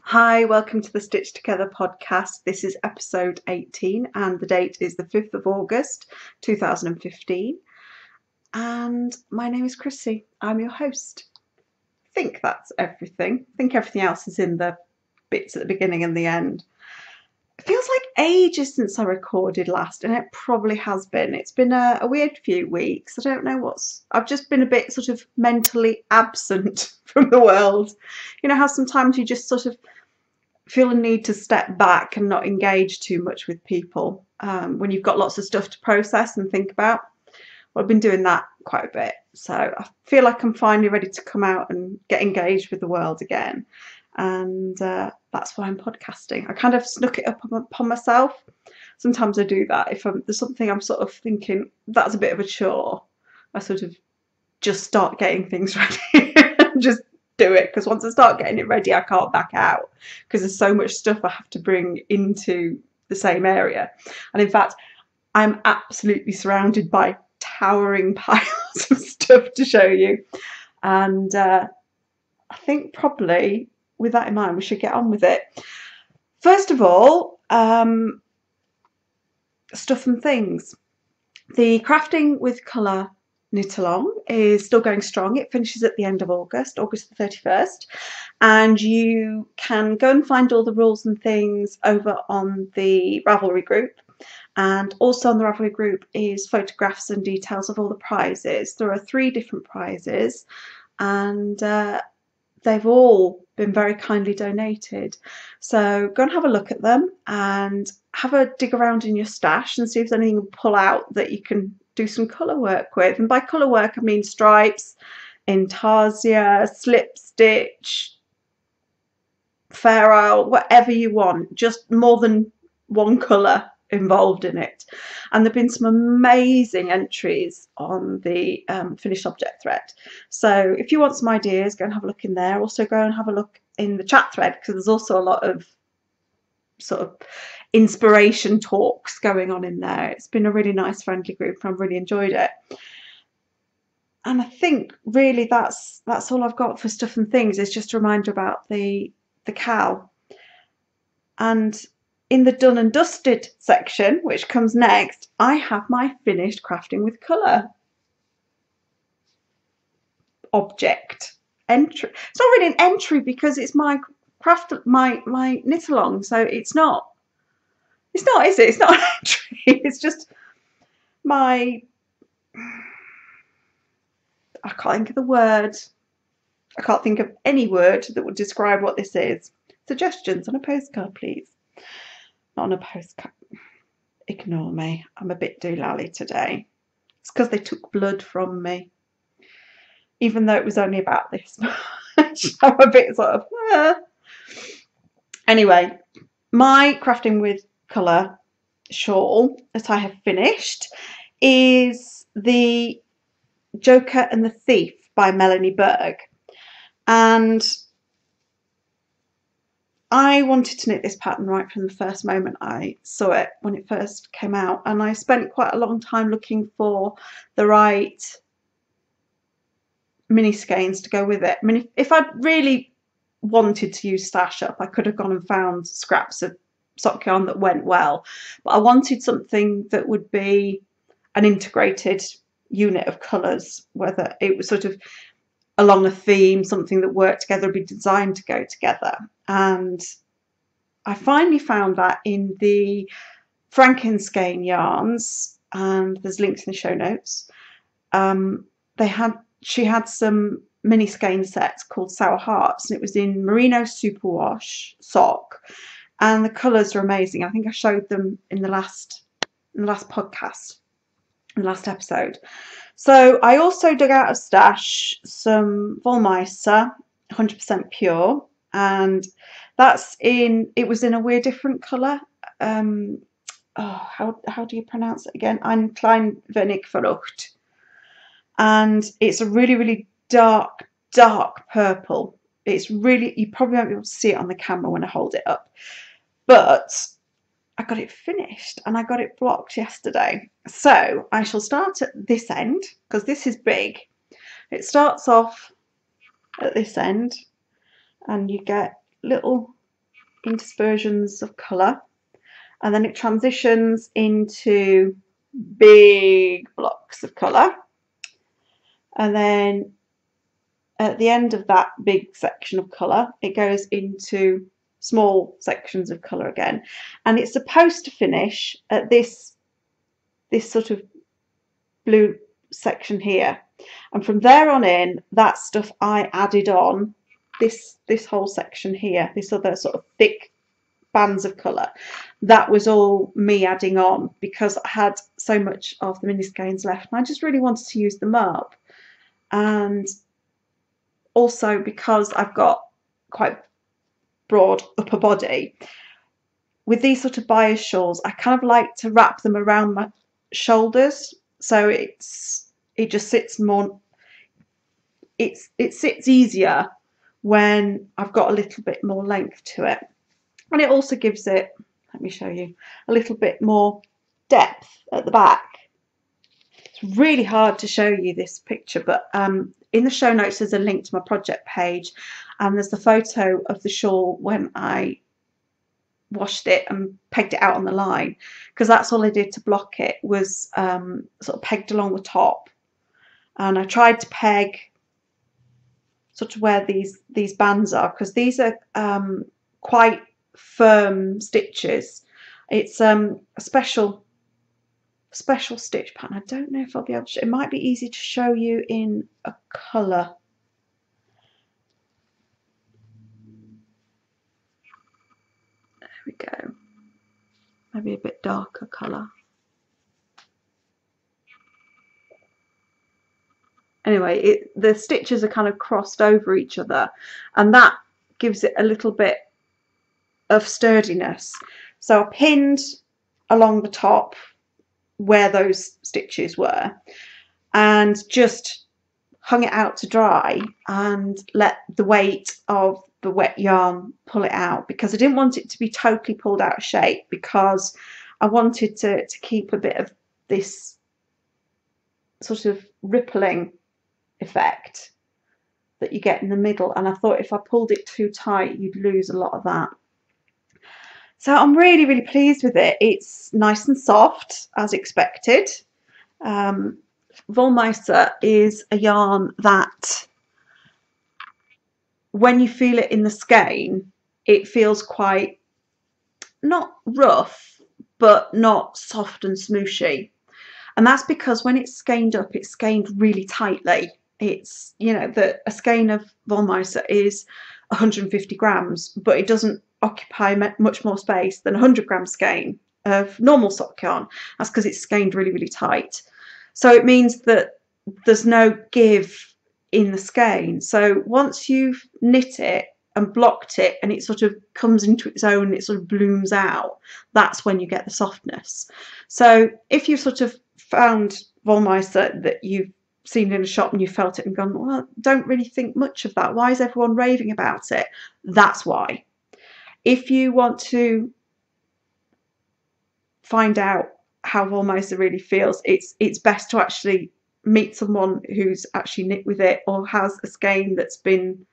Hi, welcome to the Stitch Together podcast. This is episode 18 and the date is the 5th of August 2015. And my name is Chrissy. I'm your host. I think that's everything. I think everything else is in the bits at the beginning and the end. It feels like ages since I recorded last, and it probably has been. It's been a weird few weeks. I don't know I've just been a bit sort of mentally absent from the world. You know how sometimes you just sort of feel a need to step back and not engage too much with people when you've got lots of stuff to process and think about. Well, I've been doing that quite a bit, so I feel like I'm finally ready to come out and get engaged with the world again, and that's why I'm podcasting. I kind of snuck it up upon myself. Sometimes I do that if there's something I'm sort of thinking that's a bit of a chore. I sort of just start getting things ready and just do it, because once I start getting it ready I can't back out, because there's so much stuff I have to bring into the same area. And in fact, I'm absolutely surrounded by towering piles of stuff to show you, and I think probably with that in mind we should get on with it. First of all, stuff and things. The crafting with colour knit along is still going strong. It finishes at the end of August the 31st, and you can go and find all the rules and things over on the Ravelry group, and also on the Ravelry group is photographs and details of all the prizes. There are 3 different prizes, and they've all been very kindly donated, so go and have a look at them and have a dig around in your stash and see if there's anything you can pull out that you can do some colour work with. And by colour work I mean stripes, intarsia, slip stitch, fair isle, whatever you want, just more than one colour involved in it. And there have been some amazing entries on the finished object thread, so if you want some ideas, go and have a look in there. Also go and have a look in the chat thread, because there's also a lot of sort of inspiration talks going on in there. It's been a really nice friendly group and I've really enjoyed it. And I think really that's all I've got for stuff and things. Is just a reminder about the cow. And in the done and dusted section, which comes next, I have my finished crafting with colour object entry. It's not really an entry because it's my craft, my knit along, so it's not, is it? It's not an entry. It's just my, I can't think of the word. I can't think of any word that would describe what this is. Suggestions on a postcard, please. Not on a postcard. Ignore me. I'm a bit doolally today. It's because they took blood from me. Even though it was only about this much. I'm a bit sort of... Anyway, my crafting with colour shawl that I have finished is the Joker and the Thief by Melanie Berg, and I wanted to knit this pattern right from the first moment I saw it when it first came out, and I spent quite a long time looking for the right mini skeins to go with it. I mean, if I'd really wanted to use stash up, I could have gone and found scraps of sock yarn that went well, but I wanted something that would be an integrated unit of colours, whether it was sort of along a theme, something that worked together, be designed to go together. And I finally found that in the Frankenskein yarns, and there's links in the show notes. She had some mini skein sets called Sour Hearts, and it was in merino superwash sock, and the colours are amazing. I think I showed them in the last podcast, in the last episode. So I also dug out of stash some Wollmeister 100% pure, and it was in a weird different colour. How do you pronounce it again? Ein klein wenig verrucht. And it's a really, really dark purple. It's really, you probably won't be able to see it on the camera when I hold it up, but I got it finished and I got it blocked yesterday. So I shall start at this end, because this is big. It starts off at this end and you get little interspersions of colour, and then it transitions into big blocks of colour, and then at the end of that big section of colour it goes into small sections of colour again, and it's supposed to finish at this sort of blue section here, and from there on in, that stuff I added on this whole section here, this other sort of thick bands of colour, that was all me adding on because I had so much of the mini skeins left and I just really wanted to use them up. And also because I've got quite broad upper body, with these sort of bias shawls I kind of like to wrap them around my shoulders, so it just sits more, it sits easier when I've got a little bit more length to it, and it also gives it, let me show you, a little bit more depth at the back. It's really hard to show you this picture, but in the show notes there's a link to my project page, and there's the photo of the shawl when I washed it and pegged it out on the line, because that's all I did to block it, was sort of pegged along the top, and I tried to peg sort of where these bands are, because these are quite firm stitches. It's a special stitch pattern. I don't know if I'll be able to, it might be easy to show you in a colour. There we go. Maybe a bit darker colour. Anyway, the stitches are kind of crossed over each other, and that gives it a little bit of sturdiness. So I pinned along the top where those stitches were and just hung it out to dry and let the weight of the wet yarn pull it out, because I didn't want it to be totally pulled out of shape, because I wanted to keep a bit of this sort of rippling effect that you get in the middle, and I thought if I pulled it too tight you'd lose a lot of that. So I'm really pleased with it. It's nice and soft as expected. Wollmeister is a yarn that when you feel it in the skein it feels quite, not rough but not soft and smooshy, and that's because when it's skeined up it's skeined really tightly. It's, you know, a skein of Wollmeister is 150 grams, but it doesn't occupy much more space than a 100-gram skein of normal sock yarn. That's because it's skeined really tight. So it means that there's no give in the skein. So once you've knit it and blocked it and it sort of comes into its own, it sort of blooms out, that's when you get the softness. So if you sort of found Wollmeister that you've seen in a shop and you felt it and gone, well, don't really think much of that, why is everyone raving about it? That's why. If you want to find out how Wollmeister really feels, it's best to actually meet someone who's actually knit with it or has a skein that's been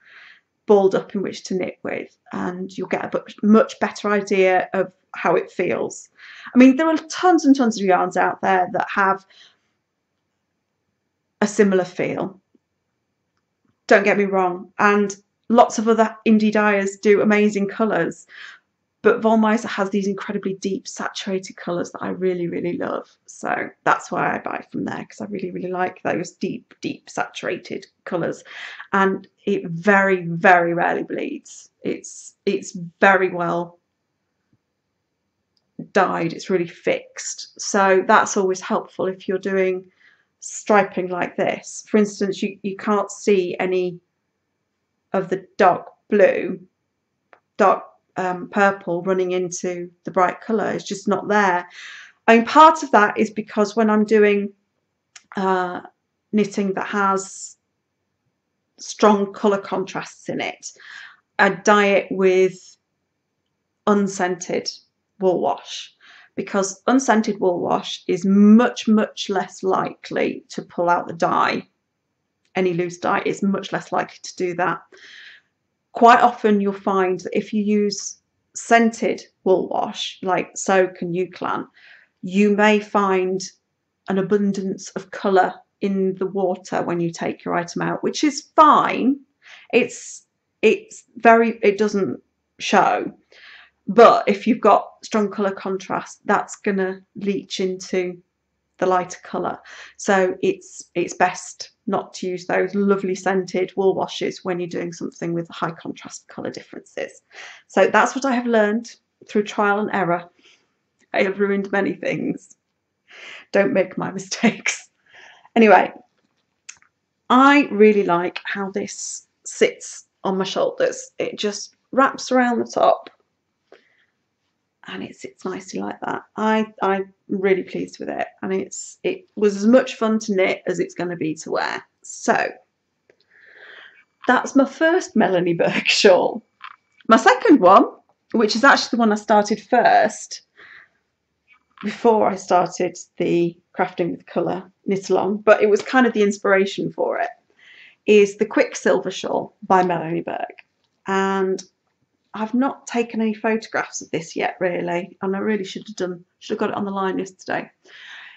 balled up in which to knit with, and you'll get a much better idea of how it feels. I mean, there are tons and tons of yarns out there that have a similar feel, don't get me wrong, and lots of other indie dyers do amazing colours, but Wollmeister has these incredibly deep saturated colours that I really love. So that's why I buy from there, because I really like those deep saturated colours, and it very rarely bleeds. It's very well dyed, it's really fixed, so that's always helpful if you're doing striping like this. For instance, you can't see any of the dark purple running into the bright colour. It's just not there. I mean, part of that is because when I'm doing knitting that has strong colour contrasts in it, I dye it with unscented wool wash, because unscented wool wash is much less likely to pull out the dye. Any loose dye is much less likely to do that. Quite often you'll find that if you use scented wool wash, like Soak and Euclan, you may find an abundance of colour in the water when you take your item out, which is fine. It doesn't show, but if you've got strong colour contrast, that's gonna leach into the lighter colour. So it's best not to use those lovely scented wool washes when you're doing something with high contrast colour differences. So that's what I have learned through trial and error. I have ruined many things. Don't make my mistakes. Anyway, I really like how this sits on my shoulders. It just wraps around the top and it sits nicely like that. I'm really pleased with it, and it was as much fun to knit as it's going to be to wear. So that's my first Melanie Burke shawl. My second one, which is actually the one I started first before I started the Crafting with Colour knit along, but it was kind of the inspiration for it, is the Quicksilver shawl by Melanie Burke. And I've not taken any photographs of this yet, really, and I really should have got it on the line yesterday.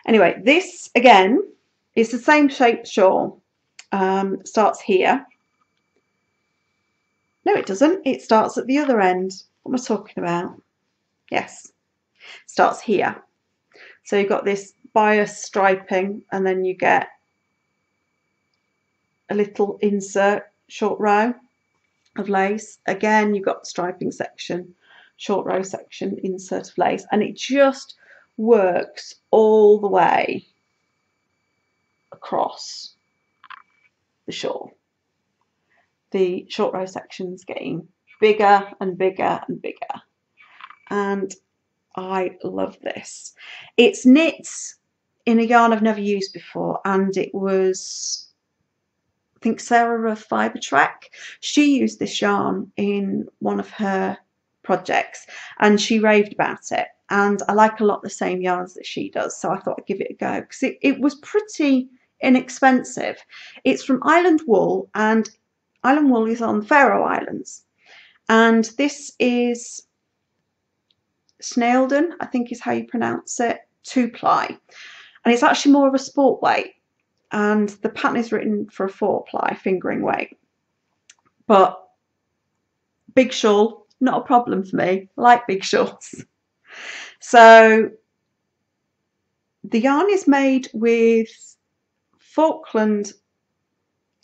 Anyway, this again is the same shaped shawl. Starts here. No, it doesn't. It starts at the other end. What am I talking about? Yes, starts here. So you've got this bias striping, and then you get a little insert short row of lace. Again, you've got the striping section, short row section, insert of lace, and it just works all the way across the shawl. The short row section's getting bigger and bigger and bigger, and I love this. It's knit in a yarn I've never used before, and it was, I think, Sarah of Fibre Track. She used this yarn in one of her projects and she raved about it, and I like a lot the same yarns that she does, so I thought I'd give it a go because it was pretty inexpensive. It's from Island Wool, and Island Wool is on the Faroe Islands, and this is Snaildon, I think is how you pronounce it, 2-ply, and it's actually more of a sport weight, and the pattern is written for a 4-ply fingering weight. But big shawl, not a problem for me. I like big shawls. So the yarn is made with Falkland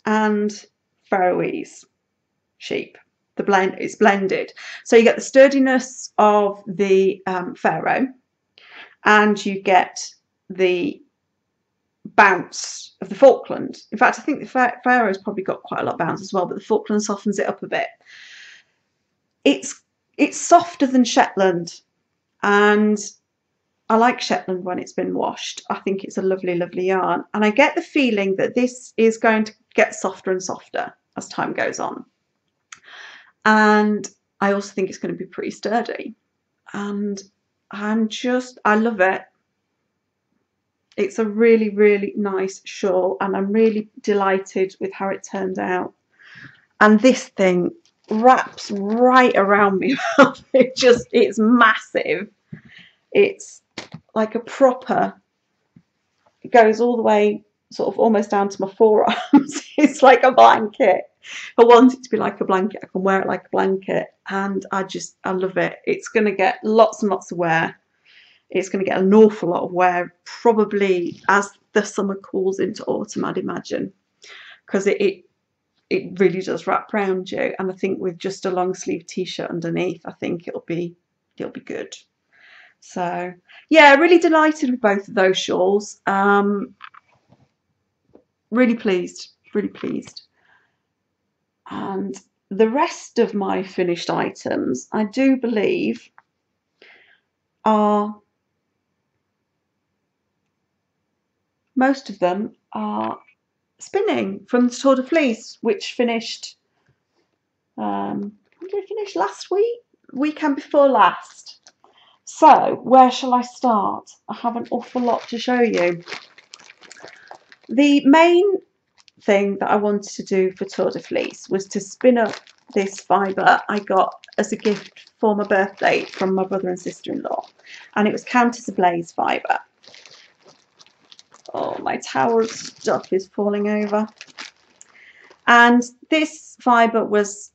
and Faroese sheep. The blend is blended, so you get the sturdiness of the Faroe, and you get the bounce of the Falkland. In fact, I think the Faroe's probably got quite a lot of bounce as well, but the Falkland softens it up a bit. It's softer than Shetland, and I like Shetland when it's been washed. I think it's a lovely, lovely yarn, and I get the feeling that this is going to get softer and softer as time goes on. And I also think it's going to be pretty sturdy, and I love it. It's a really, really nice shawl, and I'm really delighted with how it turned out. And this thing wraps right around me. It's massive. It's like a proper, it goes all the way sort of almost down to my forearms. It's like a blanket. I want it to be like a blanket. I can wear it like a blanket, and I love it. It's going to get lots and lots of wear. It's going to get an awful lot of wear, probably as the summer cools into autumn, I'd imagine, because it really does wrap around you. And I think with just a long sleeve t-shirt underneath, I think it'll be good. So yeah, really delighted with both of those shawls. Really pleased, really pleased. And the rest of my finished items, I do believe, most of them are spinning from the Tour de Fleece, which finished, when did it finish? Last week? Weekend before last. So where shall I start? I have an awful lot to show you. The main thing that I wanted to do for Tour de Fleece was to spin up this fibre I got as a gift for my birthday from my brother and sister-in-law, and it was Countess Ablaze fibre. Oh, my tower of stuff is falling over. And this fibre was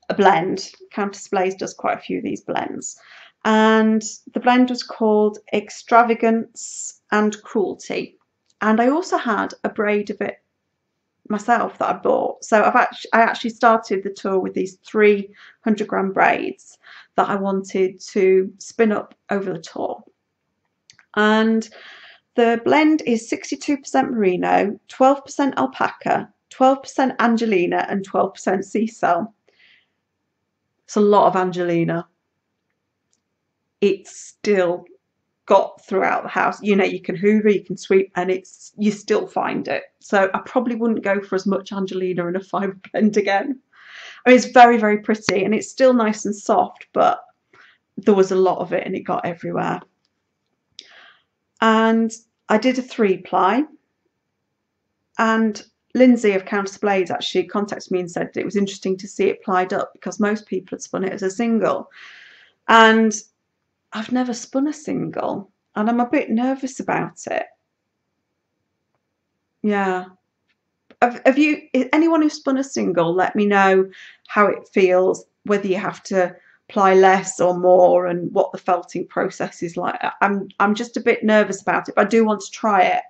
a blend. Countess Ablaze does quite a few of these blends. And the blend was called Extravagance and Cruelty. And I also had a braid of it myself that I bought. So I actually started the tour with these 300-gram braids that I wanted to spin up over the tour. And the blend is 62% merino, 12% alpaca, 12% Angelina and 12% Seacell. It's a lot of Angelina. It's still got throughout the house. You know, you can hoover, you can sweep, and you still find it. So I probably wouldn't go for as much Angelina in a fibre blend again. I mean, it's very, very pretty, and it's still nice and soft, but there was a lot of it and it got everywhere. And I did a 3-ply, and Lindsay of Countess Ablaze actually contacted me and said it was interesting to see it plied up because most people had spun it as a single. And I've never spun a single, and I'm a bit nervous about it. Yeah. Have you, anyone who's spun a single, let me know how it feels, whether you have to ply less or more, and what the felting process is like. I'm just a bit nervous about it, but I do want to try it.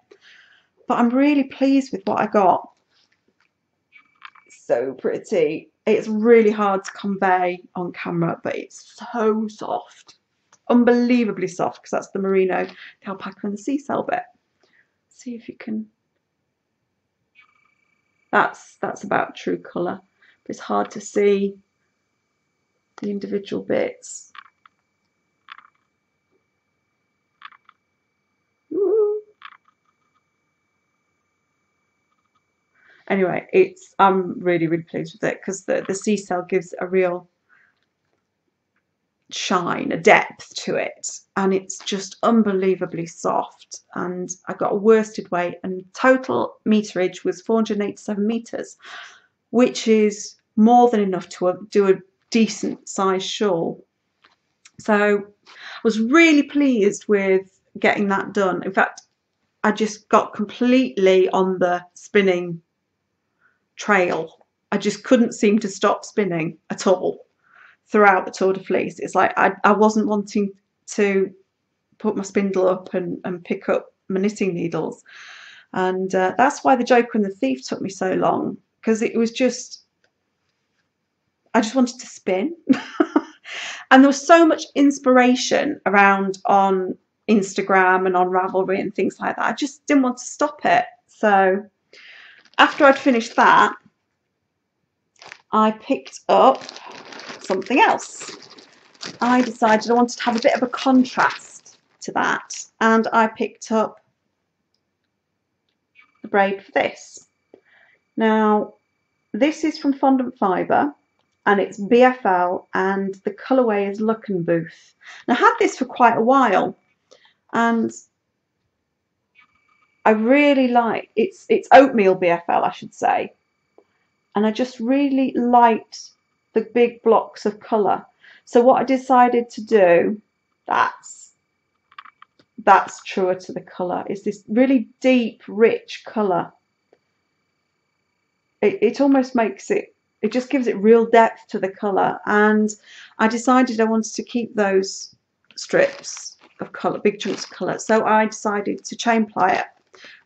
But I'm really pleased with what I got. So pretty. It's really hard to convey on camera, but it's so soft. Unbelievably soft, because that's the merino, the alpaca and the Seacell bit. See if you can. That's about true colour, but it's hard to see the individual bits. Ooh. Anyway, I'm really, really pleased with it because the Seacell gives a real shine, a depth to it, and it's just unbelievably soft. And I got a worsted weight, and total meterage was 487 meters, which is more than enough to do a decent size shawl. So I was really pleased with getting that done. In fact, I just got completely on the spinning trail. I just couldn't seem to stop spinning at all throughout the Tour de Fleece. It's like I wasn't wanting to put my spindle up and pick up my knitting needles. And that's why the Joker and the Thief took me so long, because it was just, I just wanted to spin. And there was so much inspiration around on Instagram and on Ravelry and things like that. I just didn't want to stop it. So after I'd finished that, I picked up something else. I decided I wanted to have a bit of a contrast to that, and I picked up the braid for this. Now, this is from Fondant Fibre, and it's BFL, and the colourway is Luckenbooth. Now, I had this for quite a while, and I really like it's oatmeal BFL, I should say, and I just really liked the big blocks of colour. So what I decided to do, that's truer to the colour, is this really deep, rich colour. It almost makes it, it just gives it real depth to the colour. And I decided I wanted to keep those strips of colour, big chunks of colour. So I decided to chain ply it.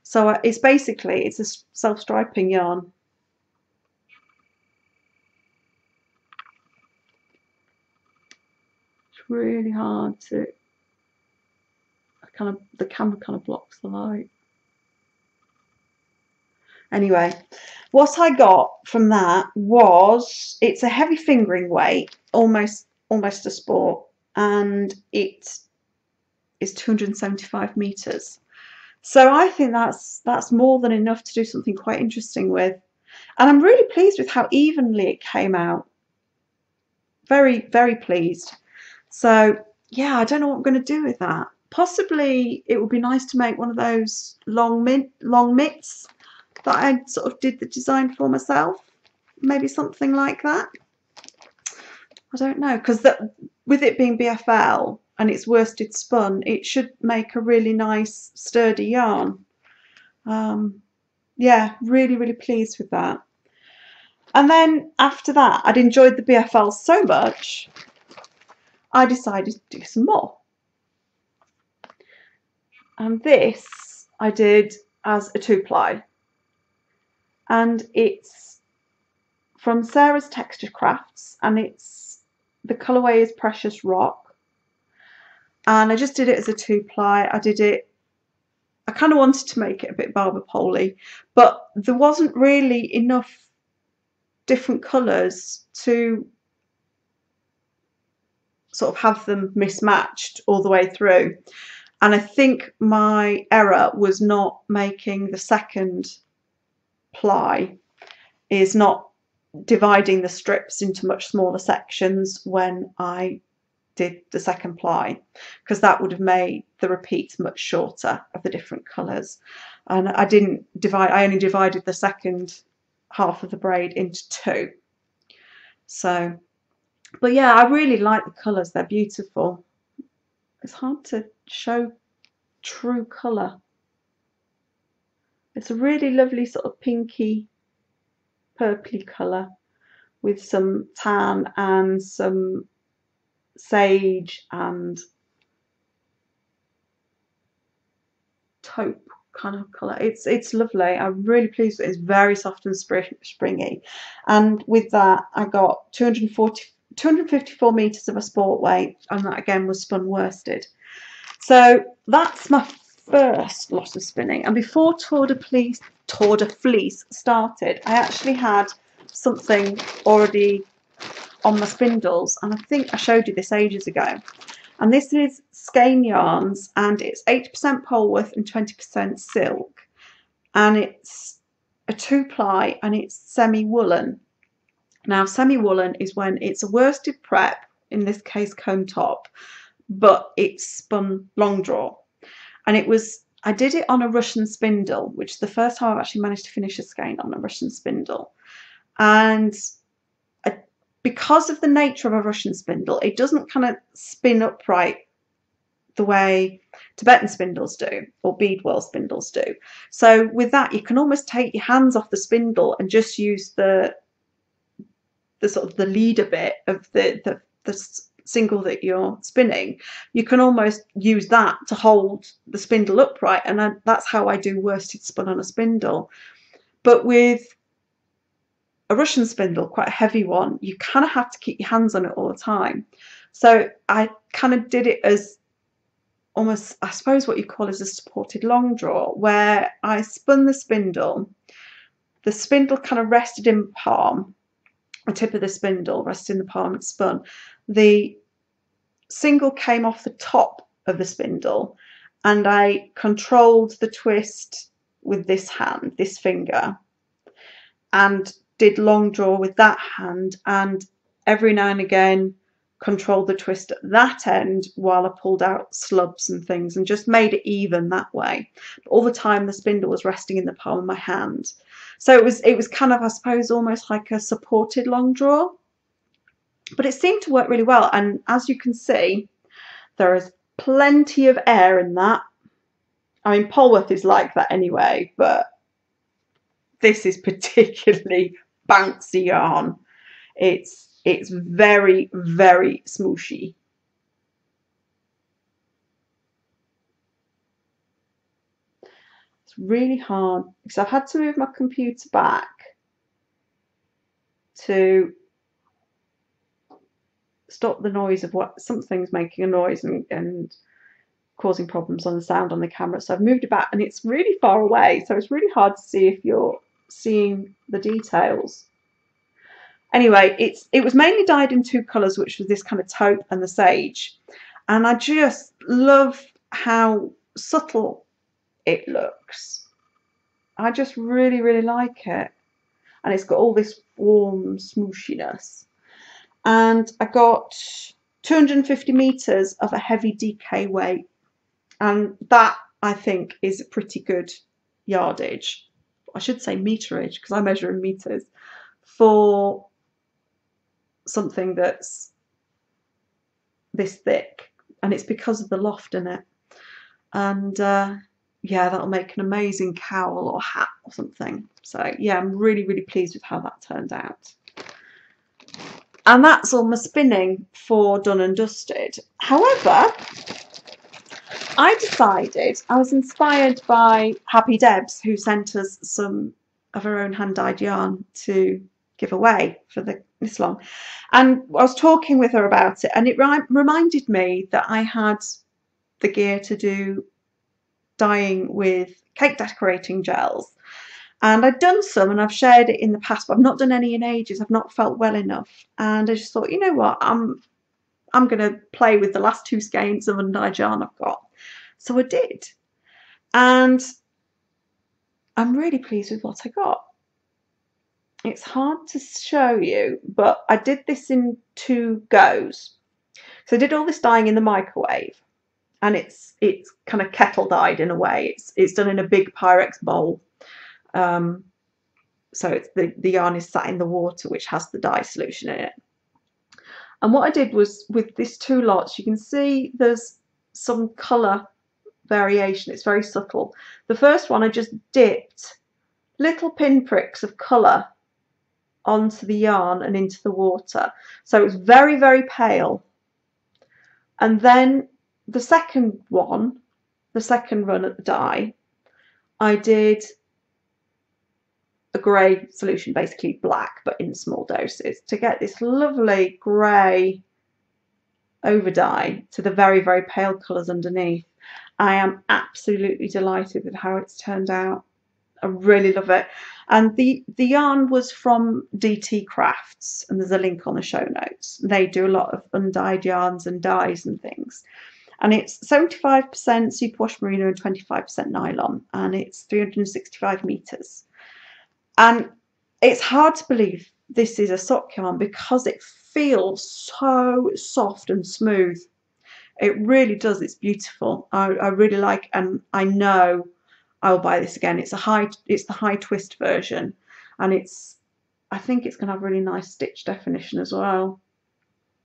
So it's basically, it's a self-striping yarn. It's really hard to, the camera kind of blocks the light. Anyway, what I got from that was, it's a heavy fingering weight, almost a sport, and it is 275 meters. So I think that's more than enough to do something quite interesting with. And I'm really pleased with how evenly it came out. Very, very pleased. So yeah, I don't know what I'm going to do with that. Possibly it would be nice to make one of those long mitts that I sort of did the design for myself. Maybe something like that. I don't know, because with it being BFL and it's worsted spun, it should make a really nice sturdy yarn. Yeah, really, really pleased with that. And then after that, I'd enjoyed the BFL so much, I decided to do some more. And this I did as a 2-ply. And it's from Sarah's Texture Crafts, and the colourway is Precious Rock. And I just did it as a 2-ply. I kind of wanted to make it a bit barber pole-y, but there wasn't really enough different colours to sort of have them mismatched all the way through. And I think my error was not making the second ply, is not dividing the strips into much smaller sections when I did the second ply, because that would have made the repeats much shorter of the different colours. And I didn't divide, I only divided the second half of the braid into 2. So, but yeah, I really like the colours, they're beautiful. It's hard to show true colour. It's a really lovely sort of pinky, purpley colour with some tan and some sage and taupe kind of colour. It's lovely. I'm really pleased with it. It's very soft and springy. And with that, I got 254 metres of a sport weight, and that again was spun worsted. So that's my first lot of spinning. And before Tour de Fleece started, I actually had something already on my spindles, and I think I showed you this ages ago. And this is Skein Yarns, and it's 80% Polworth and 20% silk, and it's a 2-ply, and it's semi-woolen. Now, semi-woolen is when it's a worsted prep, in this case comb top, but it's spun long draw. And I did it on a Russian spindle, which is the first time I've actually managed to finish a skein on a Russian spindle. And because of the nature of a Russian spindle, it doesn't kind of spin upright the way Tibetan spindles do or beadwell spindles do. So with that, you can almost take your hands off the spindle and just use the sort of the leader bit of the single that you're spinning. You can almost use that to hold the spindle upright, and that's how I do worsted spun on a spindle. But with a Russian spindle, quite a heavy one, you kind of have to keep your hands on it all the time. So I kind of did it as almost, I suppose what you call as a supported long draw, where I spun the spindle kind of rested in the palm, the tip of the spindle rested in the palm and spun. The single came off the top of the spindle, and I controlled the twist with this hand, this finger, and did long draw with that hand, and every now and again controlled the twist at that end while I pulled out slubs and things, and just made it even that way. But all the time the spindle was resting in the palm of my hand. So it was kind of, I suppose, almost like a supported long draw. But it seemed to work really well, and as you can see, there is plenty of air in that. I mean, Polworth is like that anyway, but this is particularly bouncy yarn. It's very, very smooshy. It's really hard because I've had to move my computer back to stop the noise of what something's making a noise and causing problems on the sound on the camera. So I've moved it back, and it's really far away, so it's really hard to see if you're seeing the details. Anyway, it was mainly dyed in 2 colours, which was this kind of taupe and the sage, and I just love how subtle it looks. I just really, really like it, and it's got all this warm smooshiness. And I got 250 metres of a heavy DK weight, and that I think is a pretty good yardage. I should say meterage, because I measure in meters, for something that's this thick, and it's because of the loft in it. And yeah, that'll make an amazing cowl or hat or something. So yeah, I'm really, really pleased with how that turned out. And that's all my spinning for done and dusted. However, I decided, I was inspired by Happy Debs, who sent us some of her own hand-dyed yarn to give away for the this long. And I was talking with her about it, and it reminded me that I had the gear to do dyeing with cake decorating gels. And I'd done some and I've shared it in the past, but I've not done any in ages. I've not felt well enough. And I just thought, you know what, I'm going to play with the last 2 skeins of undyed yarn I've got. So I did. And I'm really pleased with what I got. It's hard to show you, but I did this in 2 goes. So I did all this dyeing in the microwave, and it's kind of kettle dyed in a way. It's done in a big Pyrex bowl. So it's the yarn is sat in the water, which has the dye solution in it. And what I did was, with these 2 lots, you can see there's some colour variation. It's very subtle. The first one, I just dipped little pinpricks of colour onto the yarn and into the water. So it's very, very pale. And then the second one, the second run at the dye, I did a grey solution, basically black, but in small doses, to get this lovely grey over dye to the very, very pale colours underneath. I am absolutely delighted with how it's turned out. I really love it. And the yarn was from DT Crafts, and there's a link on the show notes. They do a lot of undyed yarns and dyes and things. And it's 75% superwash merino and 25% nylon, and it's 365 meters. And it's hard to believe this is a sock yarn because it feels so soft and smooth. It really does. It's beautiful. I really like, and I know I'll buy this again. It's the high twist version, and I think it's going to have really nice stitch definition as well.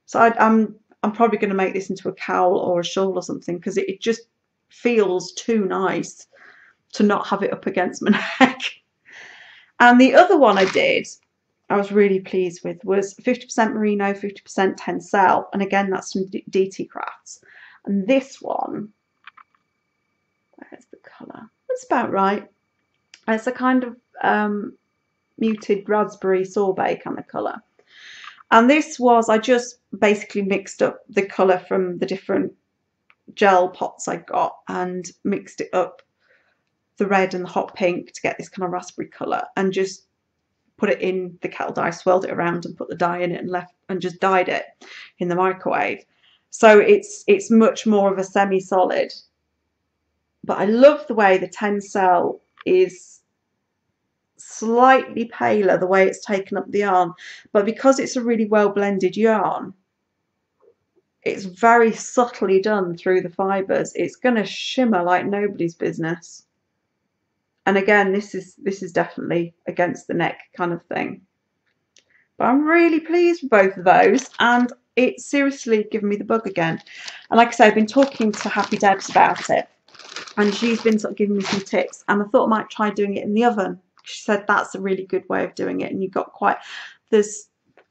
So I'm probably going to make this into a cowl or a shawl or something, because it just feels too nice to not have it up against my neck. And the other one I was really pleased with, was 50% merino, 50% tencel, and again that's from DT Crafts. And this one, where's the colour? That's about right. It's a kind of muted raspberry sorbet kind of colour. And this was, I just basically mixed up the colour from the different gel pots I got and mixed it up, the red and the hot pink, to get this kind of raspberry colour, and just put it in the kettle dye, swirled it around and put the dye in it, and just dyed it in the microwave. So it's much more of a semi-solid. But I love the way the tencel is slightly paler, the way it's taken up the yarn, but because it's a really well blended yarn, it's very subtly done through the fibres. It's going to shimmer like nobody's business. And again, this is definitely against the neck kind of thing. But I'm really pleased with both of those, and it's seriously given me the bug again. And like I say, I've been talking to Happy Debs about it, and she's been sort of giving me some tips, and I thought I might try doing it in the oven. She said that's a really good way of doing it, and you've got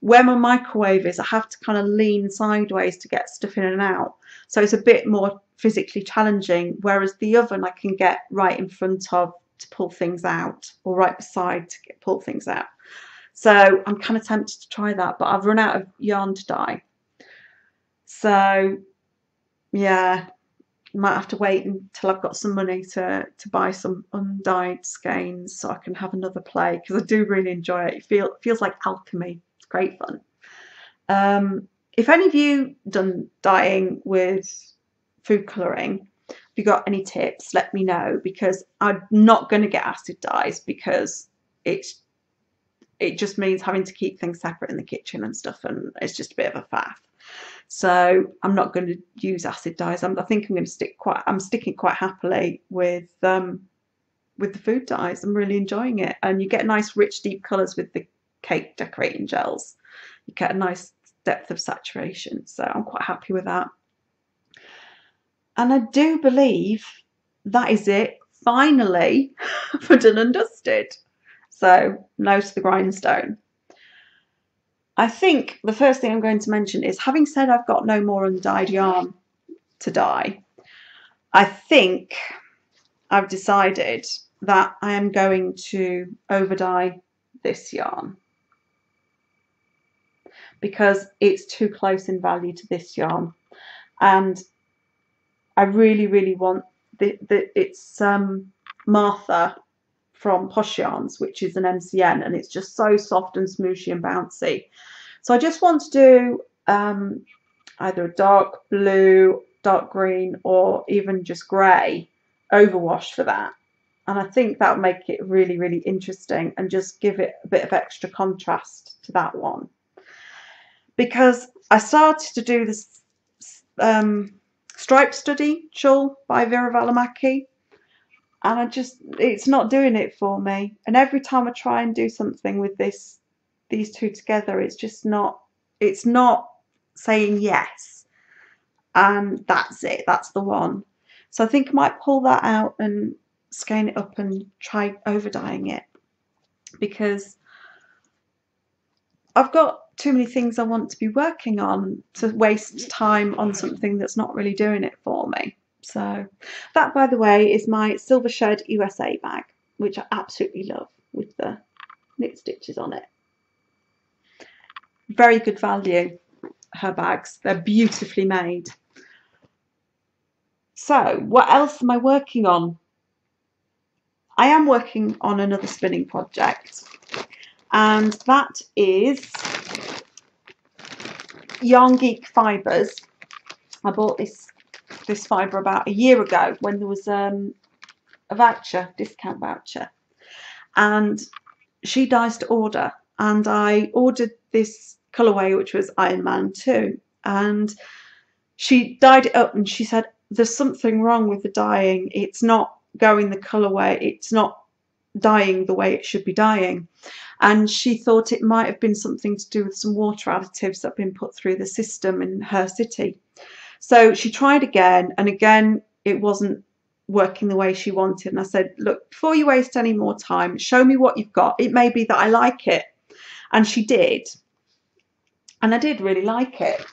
where my microwave is, I have to kind of lean sideways to get stuff in and out, so it's a bit more physically challenging, whereas the oven I can get right in front of to pull things out, or right beside to pull things out. So I'm kind of tempted to try that, but I've run out of yarn to dye, so yeah, might have to wait until I've got some money to buy some undyed skeins so I can have another play, because I do really enjoy it. It feels like alchemy. It's great fun. If any of you done dyeing with food colouring, if you got any tips, let me know, because I'm not going to get acid dyes, because it just means having to keep things separate in the kitchen and stuff, and it's just a bit of a faff. So I'm not going to use acid dyes. I think I'm going to I'm sticking quite happily with the food dyes. I'm really enjoying it, and you get nice rich deep colours with the cake decorating gels. You get a nice depth of saturation, so I'm quite happy with that. And I do believe that is it, finally, for done and dusted. So no to the grindstone. I think the first thing I'm going to mention is, having said I've got no more undyed yarn to dye, I think I've decided that I am going to over dye this yarn, because it's too close in value to this yarn, and I really want it's Martha from Posh Yarns, which is an MCN, and it's just so soft and smooshy and bouncy. So I just want to do either a dark blue, dark green, or even just grey overwash for that. And I think that would make it really interesting and just give it a bit of extra contrast to that one. Because I started to do this Stripe Study shawl by Vera Valimaki, and it's not doing it for me. And every time I try and do something with these two together, it's not saying yes. And that's it, that's the one. So I think I might pull that out and skein it up and try over dyeing it, because I've got too many things I want to be working on to waste time on something that's not really doing it for me. So that, by the way, is my Silver Shed USA bag, which I absolutely love, with the knit stitches on it. Very good value, her bags. They're beautifully made. So what else am I working on? I am working on another spinning project, and that is Yarn Geek fibres. I bought this fibre about a year ago when there was a discount voucher, and she dies to order, and I ordered this colourway, which was Iron Man 2, and she dyed it up, and she said there's something wrong with the dyeing, it's not going the colourway, it's not dyeing the way it should be dyeing. And she thought it might have been something to do with some water additives that have been put through the system in her city. So she tried again, and again it wasn't working the way she wanted. And I said, look, before you waste any more time, show me what you've got. It may be that I like it. And she did. And I did really like it.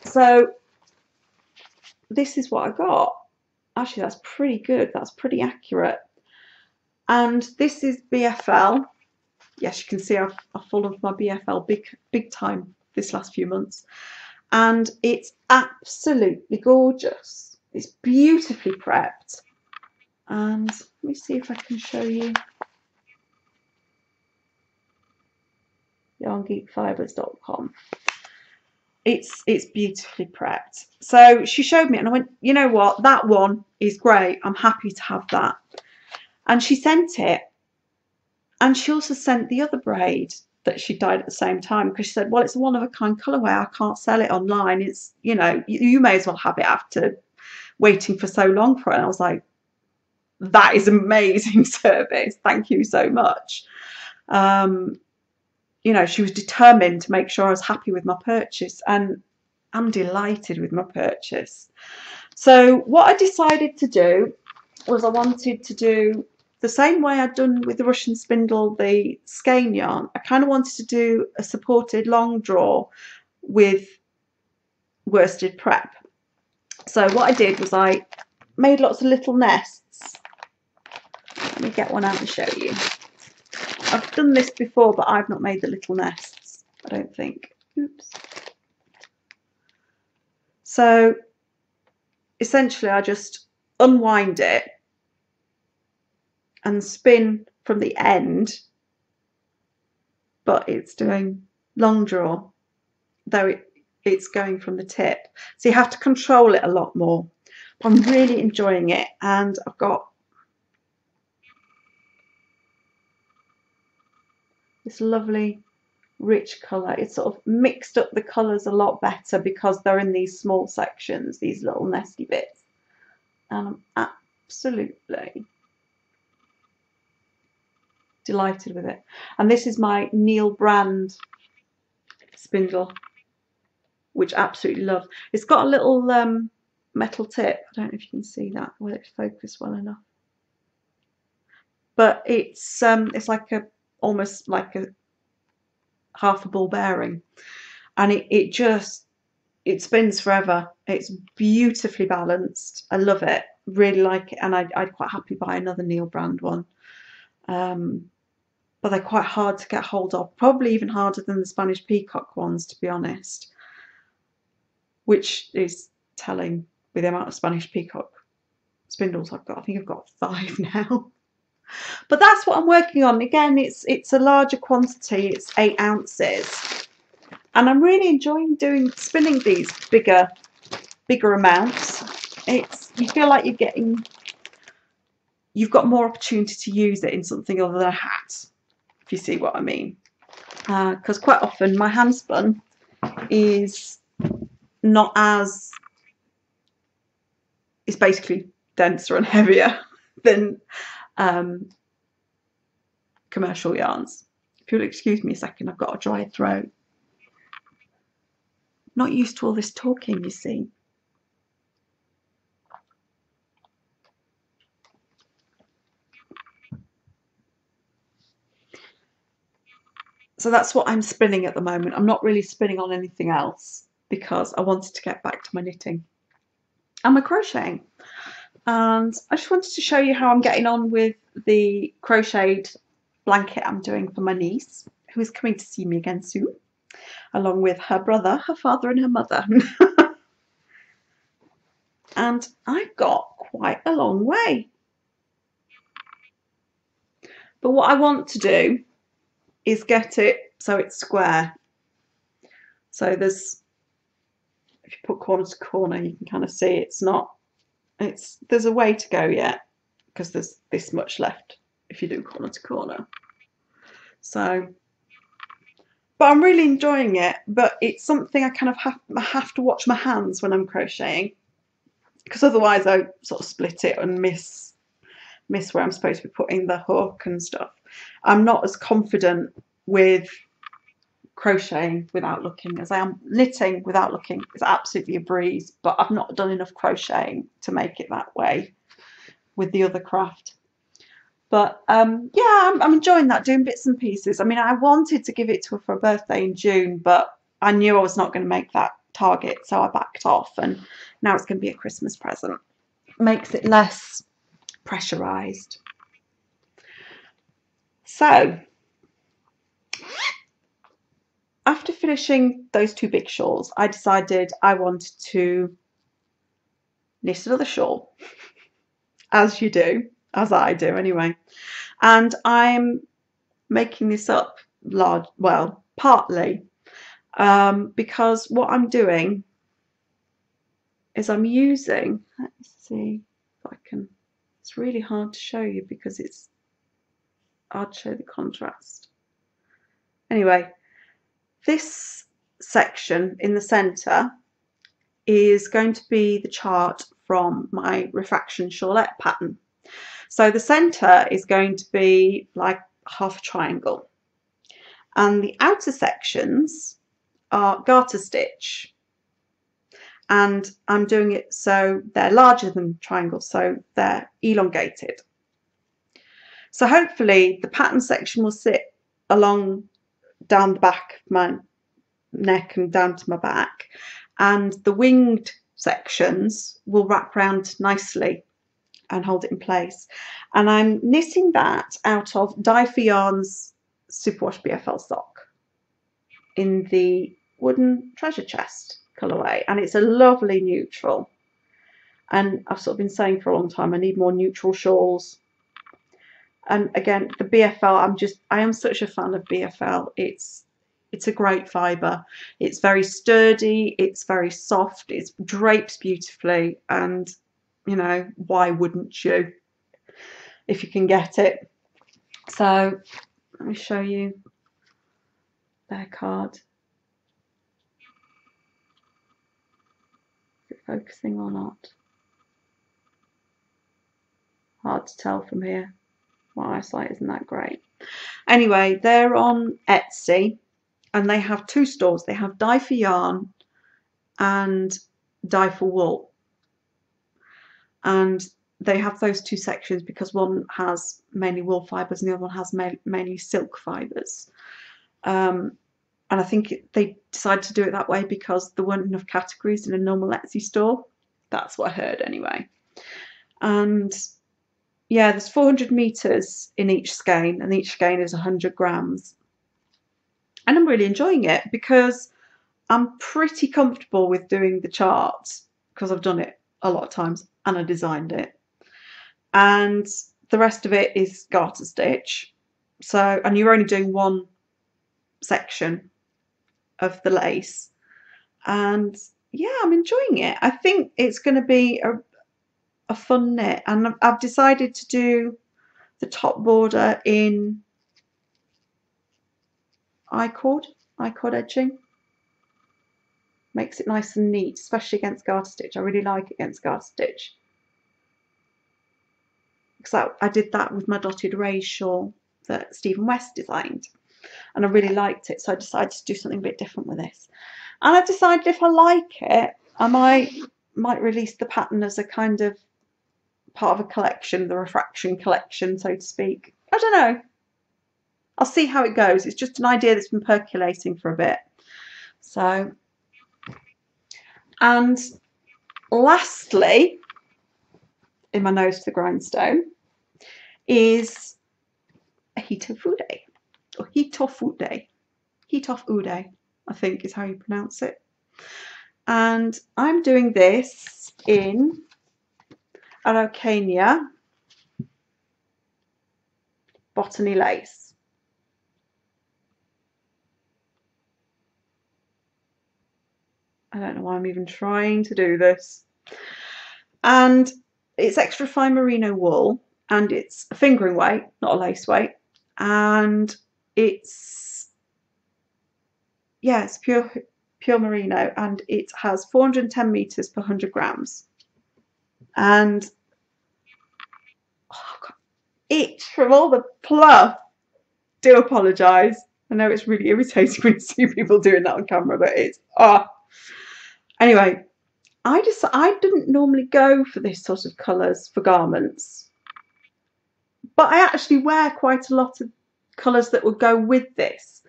So this is what I got. Actually, that's pretty good. That's pretty accurate. And this is BFL. Yes, you can see I've followed my BFL big time this last few months. And it's absolutely gorgeous. It's beautifully prepped. And let me see if I can show you. yarngeekfibres.com. It's beautifully prepped. So she showed me, and I went, you know what, that one is great. I'm happy to have that. And she sent it. And she also sent the other braid that she dyed at the same time, because she said, well, it's a one-of-a-kind colourway, I can't sell it online. It's, you know, you may as well have it after waiting for so long for it. And I was like, that is amazing service, thank you so much. You know, she was determined to make sure I was happy with my purchase, and I'm delighted with my purchase. So what I decided to do was I wanted to do the same way I'd done with the Russian spindle, the skein yarn. I kind of wanted to do a supported long draw with worsted prep. So what I did was I made lots of little nests. Let me get one out and show you. I've done this before, but I've not made the little nests, I don't think. Oops. So essentially I just unwind it and spin from the end, but it's doing long draw, though it's going from the tip. So you have to control it a lot more. But I'm really enjoying it, and I've got this lovely rich colour. It's sort of mixed up the colours a lot better because they're in these small sections, these little nesty bits. And I'm absolutely delighted with it. And this is my Neil brand spindle. which I absolutely love. It's got a little metal tip. I don't know if you can see that, whether it's focused well enough. But it's like almost like a half a ball bearing, and it spins forever. It's beautifully balanced. I love it, really like it, and I'd quite happy buy another Neil brand one. But they're quite hard to get hold of, probably even harder than the Spanish peacock ones, to be honest, which is telling with the amount of Spanish peacock spindles I've got. I think I've got 5 now. But that's what I'm working on. Again, it's a larger quantity. It's 8 ounces. And I'm really enjoying spinning these bigger amounts. You feel like you've got more opportunity to use it in something other than a hat, if you see what I mean. Because quite often my hand spun is not as, it's basically denser and heavier than commercial yarns. If you'll excuse me a second, I've got a dry throat. Not used to all this talking, you see. So that's what I'm spinning at the moment. I'm not really spinning on anything else because I wanted to get back to my knitting and my crocheting. And I just wanted to show you how I'm getting on with the crocheted blanket I'm doing for my niece, who is coming to see me again soon, along with her brother, her father and her mother. And I've got quite a long way. But what I want to do is get it so it's square. So if you put corner to corner, you can kind of see there's a way to go yet, because there's this much left if you do corner to corner. So, but I'm really enjoying it, but it's something I kind of have to watch my hands when I'm crocheting, because otherwise I sort of split it and miss where I'm supposed to be putting the hook and stuff. I'm not as confident with crocheting without looking as I am knitting without looking. It's absolutely a breeze, but I've not done enough crocheting to make it that way with the other craft. But yeah, I'm enjoying that, doing bits and pieces. I mean, I wanted to give it to her for her birthday in June, but I knew I was not going to make that target, so I backed off, and now it's going to be a Christmas present. Makes it less pressurized. So after finishing those 2 big shawls, I decided I wanted to knit another shawl, as you do, as I do anyway. And I'm making this up partly because what I'm doing is I'm using, let me see if I can, it's really hard to show you because it's hard to show the contrast. Anyway, this section in the centre is going to be the chart from my refraction shawlette pattern. So the centre is going to be like half a triangle, and the outer sections are garter stitch, and I'm doing it so they're larger than triangles, so they're elongated. So hopefully the pattern section will sit along down the back of my neck and down to my back, and the winged sections will wrap around nicely and hold it in place. And I'm knitting that out of Dye for Yarn's Superwash BFL sock in the wooden treasure chest colourway, and it's a lovely neutral. And I've sort of been saying for a long time I need more neutral shawls. And again, the BFL, I am such a fan of BFL. It's a great fibre. It's very sturdy, it's very soft, it drapes beautifully, and you know, why wouldn't you if you can get it? So let me show you their card. Is it focusing or not? Hard to tell from here. My eyesight isn't that great. Anyway, they're on Etsy, and they have 2 stores. They have Dye for Yarn and dye for wool. And they have those two sections because one has mainly wool fibres and the other one has mainly silk fibres. And I think they decided to do it that way because there weren't enough categories in a normal Etsy store. That's what I heard anyway. And yeah, there's 400 meters in each skein, and each skein is 100 grams. And I'm really enjoying it because I'm pretty comfortable with doing the charts because I've done it a lot of times and I designed it. And the rest of it is garter stitch. So, and you're only doing one section of the lace. And yeah, I'm enjoying it. I think it's going to be a fun knit, and I've decided to do the top border in I-cord edging. Makes it nice and neat, especially against garter stitch. I really like it against garter stitch. Because I did that with my dotted rays shawl that Stephen West designed, and I really liked it, so I decided to do something a bit different with this. And I've decided if I like it, I might release the pattern as a kind of part of a collection, the refraction collection, so to speak. I don't know. I'll see how it goes. It's just an idea that's been percolating for a bit. So, and lastly, in my nose to the grindstone, is a hitofude, or hitofude, hitofude, I think is how you pronounce it. And I'm doing this in Araucania botany lace. I don't know why I'm even trying to do this. And it's extra fine merino wool, and it's a fingering weight, not a lace weight. And it's, yeah, it's pure merino, and it has 410 meters per 100 grams. And oh God, itch from all the fluff. Do apologise. I know it's really irritating when you see people doing that on camera, but it's Anyway, I didn't normally go for this sort of colours for garments, but I actually wear quite a lot of colours that would go with this.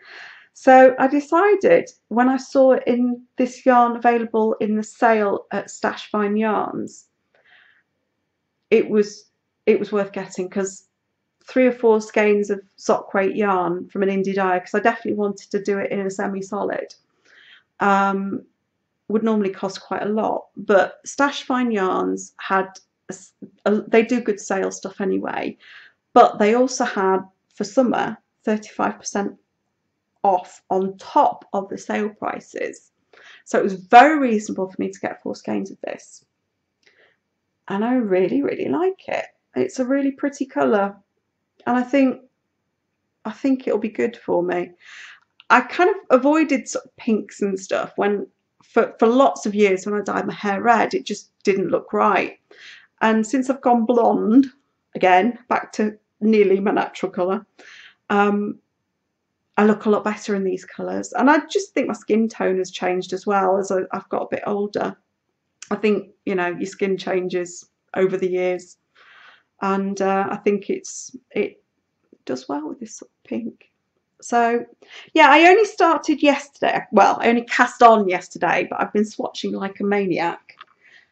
So I decided, when I saw this yarn available in the sale at Stash Fine Yarns, it was worth getting, because 3 or 4 skeins of sock weight yarn from an indie dyer, because I definitely wanted to do it in a semi-solid, would normally cost quite a lot. But Stash Fine Yarns had they do good sale stuff anyway, but they also had, for summer, 35% off on top of the sale prices. So it was very reasonable for me to get 4 skeins of this, and I really, really like it. It's a really pretty colour, and I think it'll be good for me. I kind of avoided sort of pinks and stuff when for lots of years. When I dyed my hair red, it just didn't look right. And since I've gone blonde again, back to nearly my natural colour, I look a lot better in these colours. And I just think my skin tone has changed as well as I've got a bit older. I think, you know, your skin changes over the years, and I think it does well with this sort of pink. So yeah, I only started yesterday. Well, I only cast on yesterday, but I've been swatching like a maniac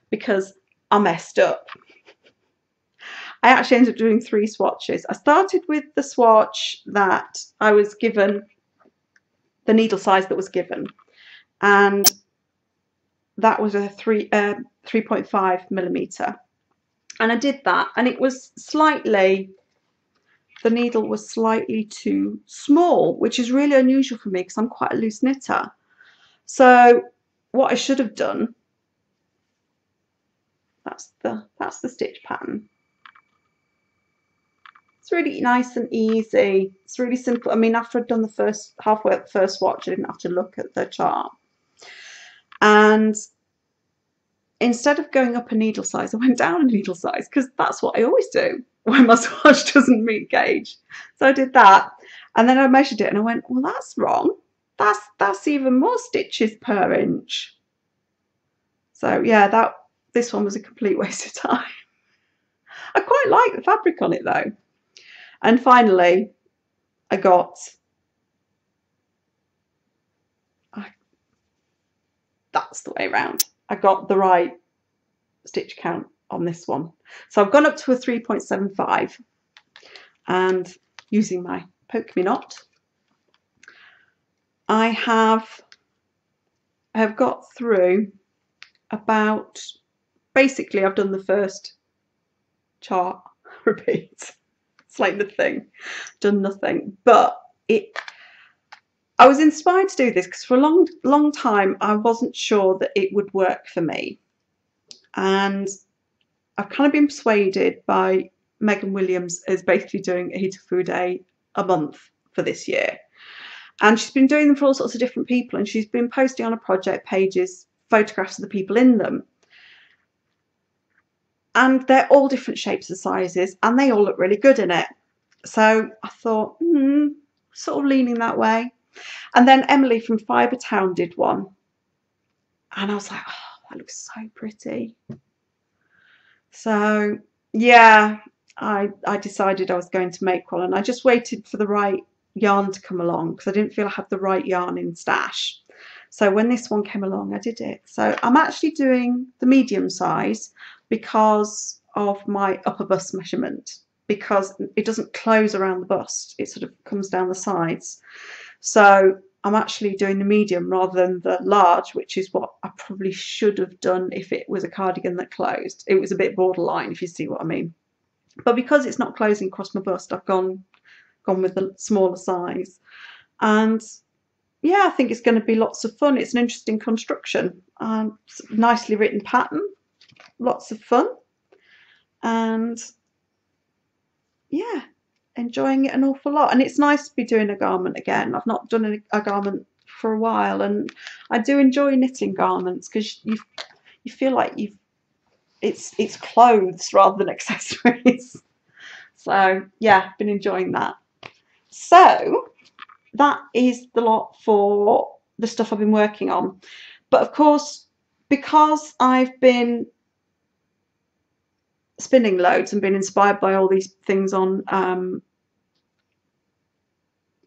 because I messed up. I actually ended up doing 3 swatches. I started with the swatch that I was given, the needle size that was given, and that was a 3.5 millimeter. And I did that, and it was slightly, the needle was slightly too small, which is really unusual for me because I'm quite a loose knitter. So what I should have done, that's the stitch pattern. It's really nice and easy. It's really simple. I mean, after I'd done the halfway up the first swatch, I didn't have to look at the chart. And instead of going up a needle size, I went down a needle size, because that's what I always do when my swatch doesn't meet gauge. So I did that, and then I measured it and I went, well, that's wrong. That's even more stitches per inch. So yeah, this one was a complete waste of time. I quite like the fabric on it though. And finally, that's the way around. I got the right stitch count on this one. So I've gone up to a 3.75 and using my poke me not, I have got through about, basically I've done the first chart repeat. It's like nothing, done nothing, but I was inspired to do this because for a long time I wasn't sure that it would work for me, and I've kind of been persuaded by Megan Williams as basically doing a Hitafu day a month for this year, and she's been doing them for all sorts of different people, and she's been posting on her project pages photographs of the people in them, and they're all different shapes and sizes and they all look really good in it. So I thought, sort of leaning that way. And then Emily from Fibre Town did one, and I was like, oh, that looks so pretty. So yeah, I decided I was going to make one, and I just waited for the right yarn to come along because I didn't feel I had the right yarn in stash. So when this one came along, I did it. So I'm actually doing the medium size because of my upper bust measurement, because it doesn't close around the bust, it sort of comes down the sides. So I'm actually doing the medium rather than the large, which is what I probably should have done if it was a cardigan that closed. It was a bit borderline, if you see what I mean. But because it's not closing across my bust, I've gone with the smaller size. And yeah, I think it's going to be lots of fun. It's an interesting construction, nicely written pattern, lots of fun, and yeah, enjoying it an awful lot. And it's nice to be doing a garment again. I've not done a garment for a while, and I do enjoy knitting garments because you feel like it's clothes rather than accessories. So yeah, been enjoying that. So that is the lot for the stuff I've been working on. But of course, because I've been spinning loads and been inspired by all these things on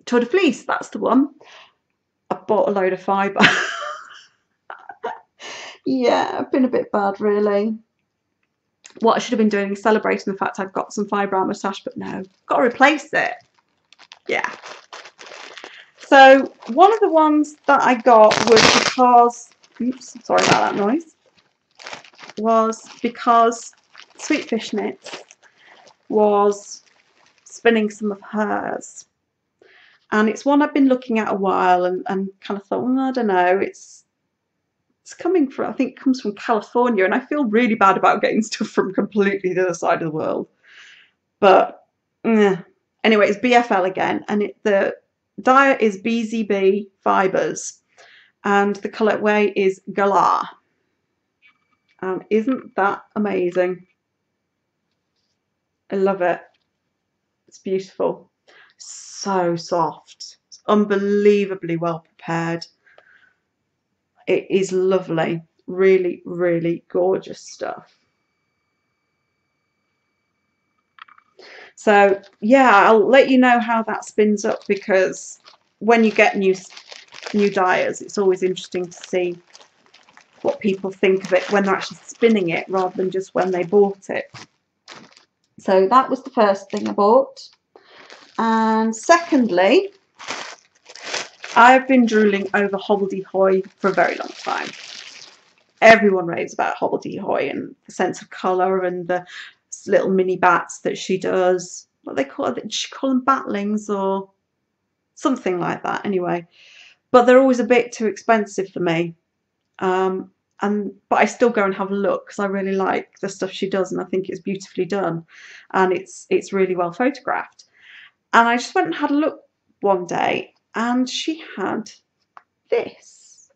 Tour de Fleece, that's the one, I bought a load of fibre. Yeah, I've been a bit bad really. What I should have been doing is celebrating the fact I've got some fibre out my stash, but no, got to replace it. Yeah. So one of the ones that I got was because, oops, sorry about that noise, was because Sweet Fish Knits was spinning some of hers. And it's one I've been looking at a while and kind of thought, well, I don't know, it's coming from, I think it comes from California, and I feel really bad about getting stuff from completely the other side of the world. But anyway, it's BFL again, and the dye is BZB Fibres, and the colourway is Galah. And isn't that amazing? I love it. It's beautiful. So soft. It's unbelievably well prepared. It is lovely. Really, really gorgeous stuff. So yeah, I'll let you know how that spins up, because when you get new dyers, it's always interesting to see what people think of it when they're actually spinning it rather than just when they bought it. So that was the first thing I bought. And secondly, I've been drooling over hobbledehoy for a very long time. Everyone raves about hobbledehoy and the sense of colour and the little mini bats that she does. What they call it? Did she call them batlings or something like that? Anyway, but they're always a bit too expensive for me. But I still go and have a look because I really like the stuff she does, and I think it's beautifully done, and it's really well photographed. And I just went and had a look one day, and she had this.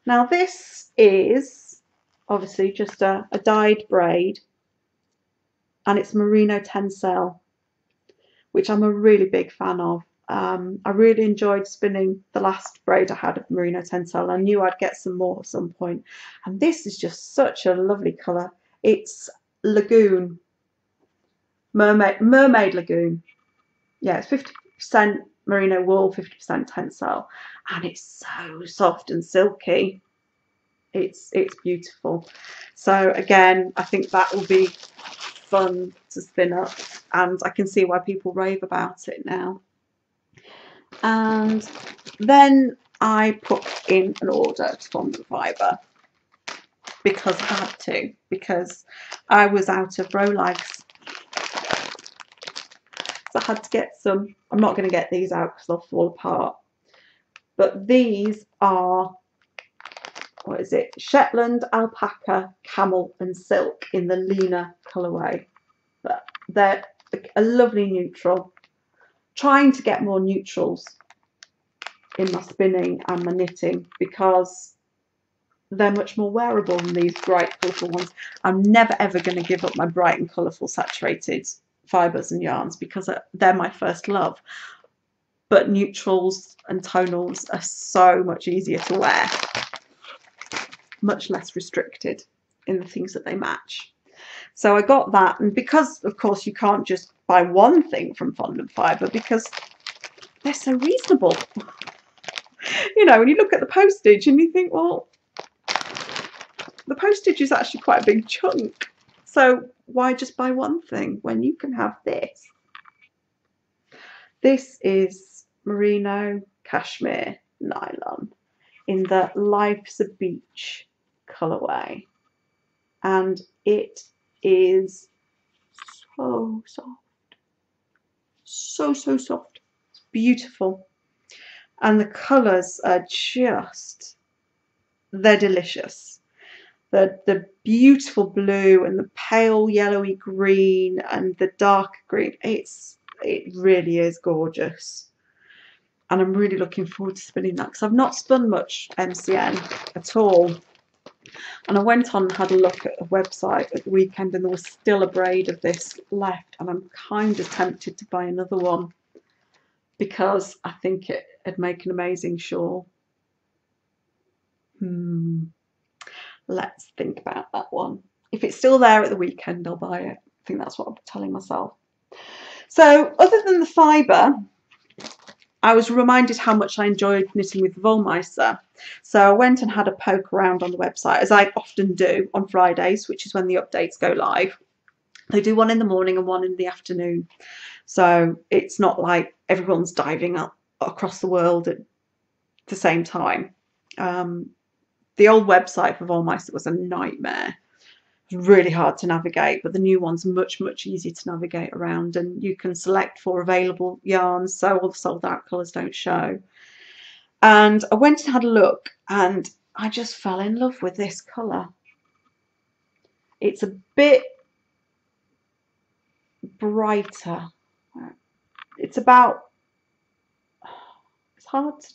Now this is obviously just a dyed braid, and it's merino tencel, which I'm a really big fan of. I really enjoyed spinning the last braid I had of merino tencel. I knew I'd get some more at some point, and this is just such a lovely colour. It's lagoon, mermaid lagoon. Yeah, it's 50% merino wool, 50% tencel, and it's so soft and silky. It's beautiful. So again, I think that will be fun to spin up, and I can see why people rave about it now. And then I put in an order to Fondant Fibre because I had to, because I was out of Rolags. So I had to get some. I'm not going to get these out because they'll fall apart. But these are, what is it? Shetland, alpaca, camel and silk in the Lena colourway. But they're a lovely neutral. Trying to get more neutrals in my spinning and my knitting because they're much more wearable than these bright colourful ones. I'm never ever going to give up my bright and colourful saturated fibres and yarns because they're my first love. But neutrals and tonals are so much easier to wear, much less restricted in the things that they match. So I got that, and because of course you can't just buy one thing from Fondant Fibre because they're so reasonable. You know, when you look at the postage and you think, well, the postage is actually quite a big chunk. So why just buy one thing when you can have this? This is merino cashmere nylon in the Life's a Beach colourway. And it is so soft. So soft. It's beautiful. And the colours are just, they're delicious. The beautiful blue and the pale yellowy green and the dark green. It really is gorgeous. And I'm really looking forward to spinning that because I've not spun much MCN at all. And I went on and had a look at a website at the weekend and there was still a braid of this left, and I'm kind of tempted to buy another one because I think it'd make an amazing shawl. Let's think about that one. If it's still there at the weekend, I'll buy it. I think that's what I'm telling myself. So other than the fibre, I was reminded how much I enjoyed knitting with Wollmeister. So I went and had a poke around on the website, as I often do on Fridays, which is when the updates go live. They do one in the morning and one in the afternoon. So it's not like everyone's diving up across the world at the same time. The old website for Wollmeister was a nightmare. It was really hard to navigate, but the new one's much easier to navigate around, and you can select for available yarns so all the sold out colours don't show. And I went and had a look and I just fell in love with this colour. It's a bit brighter. It's about, it's hard to,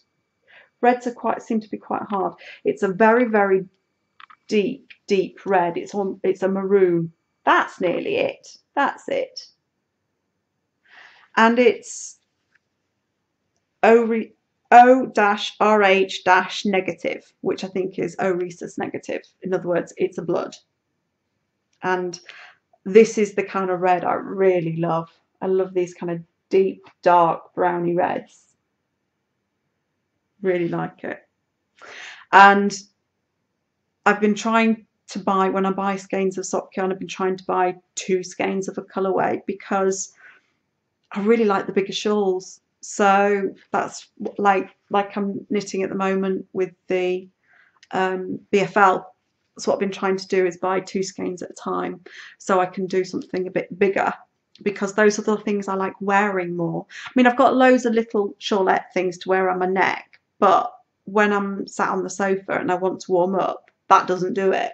reds are seem to be quite hard. It's a very deep red. It's a maroon. That's nearly it. That's it. And it's O-RH negative, which I think is O rhesus negative. In other words, it's a blood. And this is the kind of red I really love. I love these kind of deep, dark, browny reds. Really like it. And I've been trying to buy, when I buy skeins of sock yarn, I've been trying to buy 2 skeins of a colourway because I really like the bigger shawls. So that's like I'm knitting at the moment with the BFL. So what I've been trying to do is buy 2 skeins at a time so I can do something a bit bigger, because those are the things I like wearing more. I mean, I've got loads of little shawlette things to wear on my neck, but when I'm sat on the sofa and I want to warm up, that doesn't do it.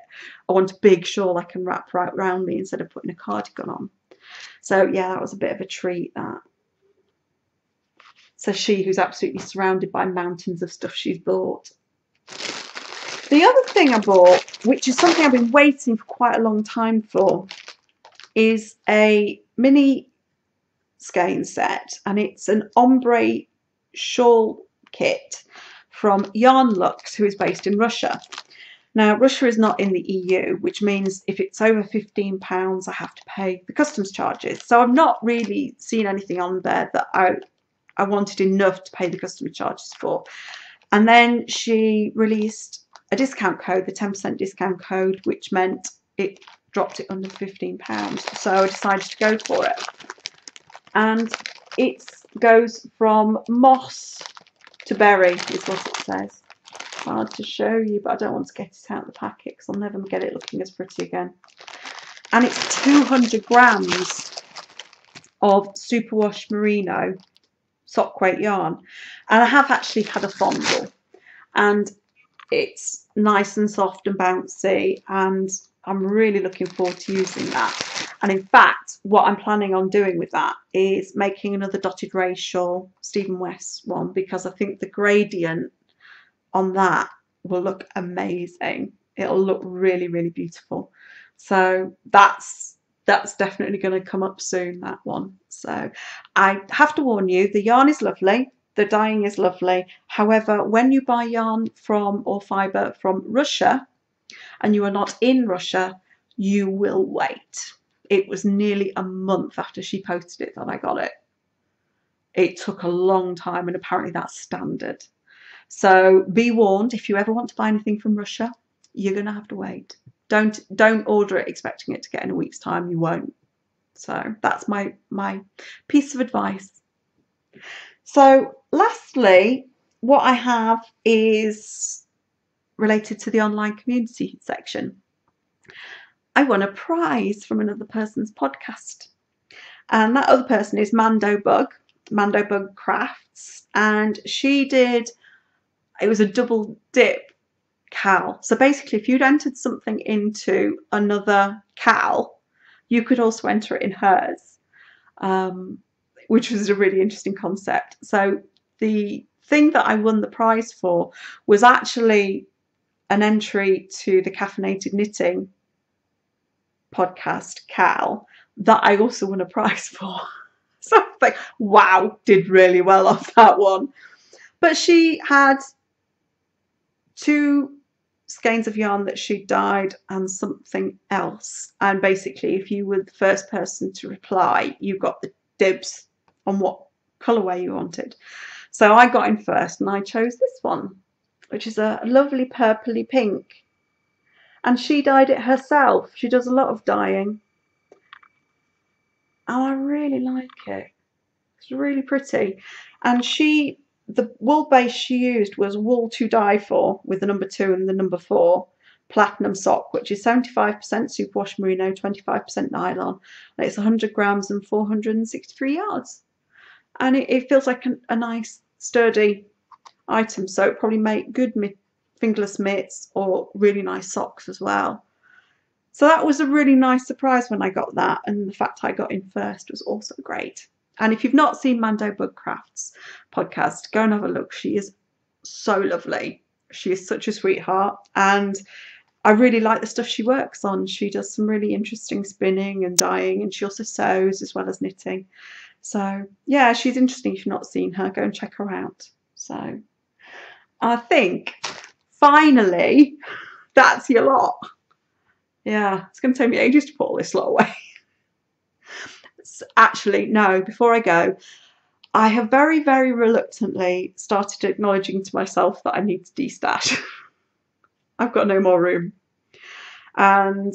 I want a big shawl I can wrap right around me instead of putting a cardigan on. So yeah, that was a bit of a treat, that. So she who's absolutely surrounded by mountains of stuff she's bought. The other thing I bought, which is something I've been waiting for quite a long time for, is a mini skein set, and it's an ombre shawl kit from Yarn Luxe, who is based in Russia. Now, Russia is not in the EU, which means if it's over £15, I have to pay the customs charges. So I've not really seen anything on there that I wanted enough to pay the customs charges for. And then she released a discount code, the 10% discount code, which meant it dropped it under £15. So I decided to go for it. And it goes from moss to berry, is what it says. Hard to show you, but I don't want to get it out of the packet because I'll never get it looking as pretty again. And it's 200 grams of superwash merino sock weight yarn, and I have actually had a fondle, and it's nice and soft and bouncy, and I'm really looking forward to using that. And in fact, what I'm planning on doing with that is making another dotted ray shawl, Stephen West one, because I think the gradient on that will look amazing. It'll look really, really beautiful. So that's definitely going to come up soon, that one. So I have to warn you, the yarn is lovely, the dyeing is lovely. However, when you buy yarn from or fibre from Russia and you are not in Russia, you will wait. It was nearly a month after she posted it that I got it. It took a long time, and apparently that's standard. So be warned, if you ever want to buy anything from Russia, you're going to have to wait. Don't order it expecting it to get in a week's time. You won't. So that's my piece of advice. So lastly, what I have is related to the online community section. I won a prize from another person's podcast, and that other person is Mando Bug Crafts, and she did, it was a double dip cal. So basically, if you'd entered something into another cal, you could also enter it in hers, which was a really interesting concept. So the thing that I won the prize for was actually an entry to the Caffeinated Knitting podcast cal that I also won a prize for. So I was like, wow, did really well off that one. But she had 2 skeins of yarn that she dyed and something else, and basically if you were the first person to reply, you got the dibs on what colourway you wanted. So I got in first and I chose this one, which is a lovely purpley pink, and she dyed it herself. She does a lot of dyeing and I really like it. It's really pretty. And the wool base she used was Wool to Die For, with the number 2 and the number 4 platinum sock, which is 75% superwash merino, 25% nylon, and it's 100 grams and 463 yards. And it feels like a nice sturdy item, so it probably make good fingerless mitts or really nice socks as well. So that was a really nice surprise when I got that, and the fact I got in first was also great. And if you've not seen Mando Bug Crafts podcast, go and have a look. She is so lovely. She is such a sweetheart, and I really like the stuff she works on. She does some really interesting spinning and dyeing, and she also sews as well as knitting. So yeah, she's interesting. If you've not seen her, go and check her out. So I think finally that's your lot. Yeah, it's going to take me ages to put all this lot away. Actually, no, before I go, I have very, very reluctantly started acknowledging to myself that I need to de-stash. I've got no more room. And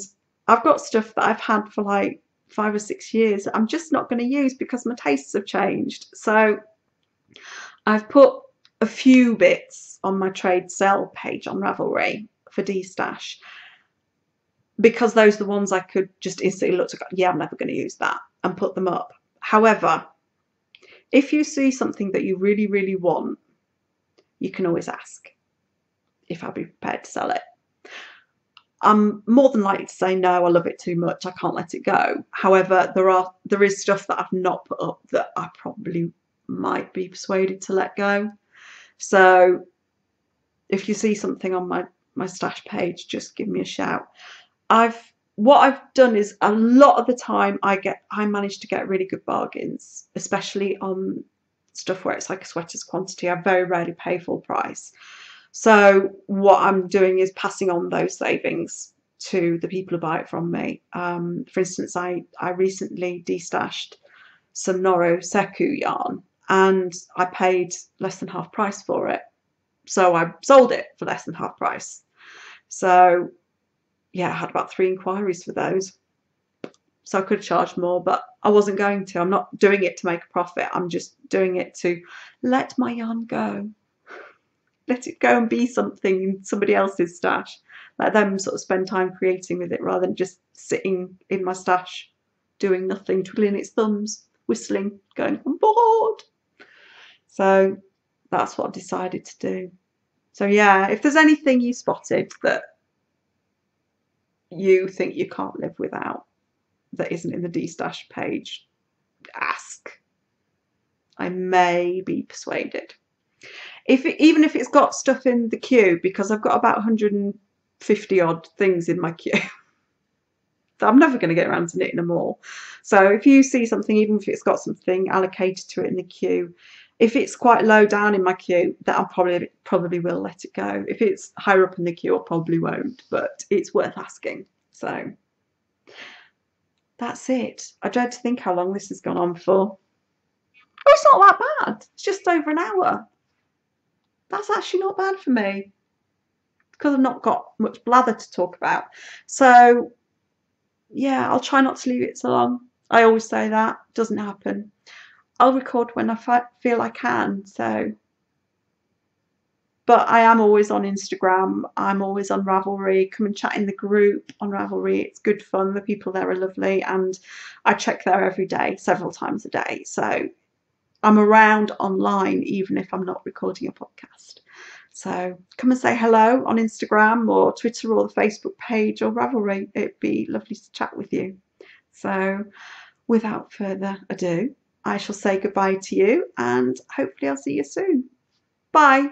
I've got stuff that I've had for like 5 or 6 years I'm just not going to use because my tastes have changed. So I've put a few bits on my trade sale page on Ravelry for de-stash, because those are the ones I could just instantly look to go, yeah, I'm never going to use that, and put them up. However, if you see something that you really, really want, you can always ask if I'll be prepared to sell it. I'm more than likely to say no, I love it too much, I can't let it go. However, there is stuff that I've not put up that I probably might be persuaded to let go. So if you see something on my stash page, just give me a shout. I've what I've done is a lot of the time I manage to get really good bargains, especially on stuff where it's like a sweater's quantity. I very rarely pay full price. So what I'm doing is passing on those savings to the people who buy it from me. For instance, I recently destashed some Noro Seku yarn and I paid less than half price for it. So I sold it for less than half price. So yeah, I had about 3 inquiries for those. So I could have charged more, but I wasn't going to. I'm not doing it to make a profit. I'm just doing it to let my yarn go. Let it go and be something in somebody else's stash. Let them sort of spend time creating with it rather than just sitting in my stash doing nothing, twiddling its thumbs, whistling, going, I'm bored. So that's what I've decided to do. So yeah, if there's anything you spotted that you think you can't live without that isn't in the destash page, ask. I may be persuaded. Even if it's got stuff in the queue, because I've got about 150 odd things in my queue. I'm never going to get around to knitting them all. So if you see something, even if it's got something allocated to it in the queue, if it's quite low down in my queue, that I probably will let it go. If it's higher up in the queue, I probably won't, but it's worth asking. So that's it. I dread to think how long this has gone on for. Oh, it's not that bad. It's just over an hour. That's actually not bad for me because I've not got much blather to talk about. So yeah, I'll try not to leave it so long. I always say that. Doesn't happen. I'll record when I feel I can. So, but I am always on Instagram. I'm always on Ravelry. Come and chat in the group on Ravelry. It's good fun. The people there are lovely, and I check there every day, several times a day. So I'm around online even if I'm not recording a podcast. So come and say hello on Instagram or Twitter or the Facebook page or Ravelry. It'd be lovely to chat with you. So without further ado, I shall say goodbye to you and hopefully I'll see you soon. Bye.